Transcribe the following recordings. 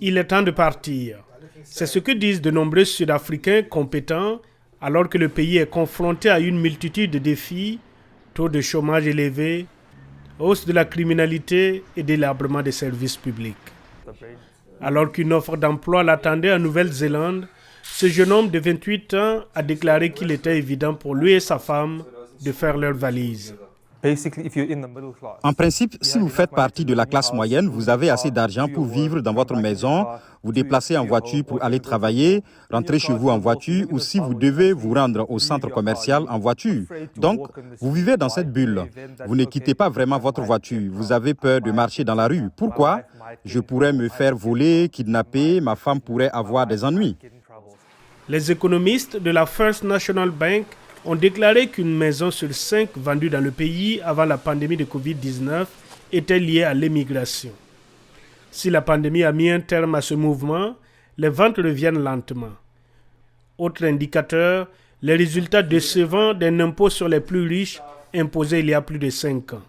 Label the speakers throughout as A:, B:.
A: Il est temps de partir. C'est ce que disent de nombreux Sud-Africains compétents alors que le pays est confronté à une multitude de défis, taux de chômage élevé, hausse de la criminalité et délabrement des services publics. Alors qu'une offre d'emploi l'attendait en Nouvelle-Zélande, ce jeune homme de 28 ans a déclaré qu'il était évident pour lui et sa femme de faire leurs valises.
B: En principe, si vous faites partie de la classe moyenne, vous avez assez d'argent pour vivre dans votre maison, vous déplacer en voiture pour aller travailler, rentrer chez vous en voiture ou si vous devez vous rendre au centre commercial en voiture. Donc, vous vivez dans cette bulle. Vous ne quittez pas vraiment votre voiture. Vous avez peur de marcher dans la rue. Pourquoi? Je pourrais me faire voler, kidnapper, ma femme pourrait avoir des ennuis.
A: Les économistes de la First National Bank ont déclaré qu'une maison sur 5 vendue dans le pays avant la pandémie de Covid-19 était liée à l'immigration. Si la pandémie a mis un terme à ce mouvement, les ventes reviennent lentement. Autre indicateur, les résultats décevants d'un impôt sur les plus riches imposé il y a plus de 5 ans.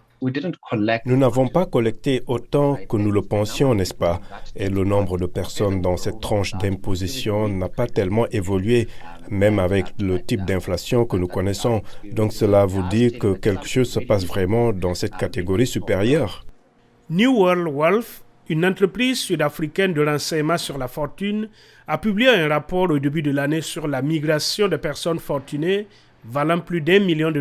C: Nous n'avons pas collecté autant que nous le pensions, n'est-ce pas? Et le nombre de personnes dans cette tranche d'imposition n'a pas tellement évolué, même avec le type d'inflation que nous connaissons. Donc cela vous dit que quelque chose se passe vraiment dans cette catégorie supérieure.
A: New World Wealth, une entreprise sud-africaine de renseignement sur la fortune, a publié un rapport au début de l'année sur la migration de personnes fortunées valant plus d'$1 million.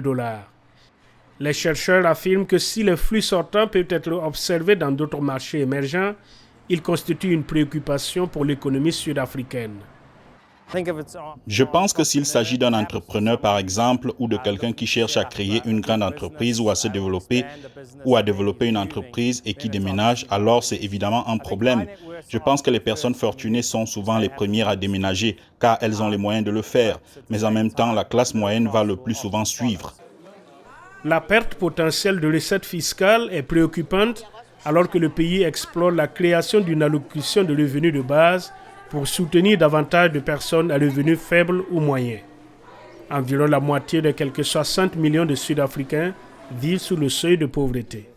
A: Les chercheurs affirment que si les flux sortants peuvent être observés dans d'autres marchés émergents, ils constituent une préoccupation pour l'économie sud-africaine.
D: Je pense que s'il s'agit d'un entrepreneur, par exemple, ou de quelqu'un qui cherche à créer une grande entreprise ou à se développer, ou à développer une entreprise et qui déménage, alors c'est évidemment un problème. Je pense que les personnes fortunées sont souvent les premières à déménager, car elles ont les moyens de le faire. Mais en même temps, la classe moyenne va le plus souvent suivre.
A: La perte potentielle de recettes fiscales est préoccupante alors que le pays explore la création d'une allocation de revenus de base pour soutenir davantage de personnes à revenus faibles ou moyens. Environ la moitié de quelques 60 millions de Sud-Africains vivent sous le seuil de pauvreté.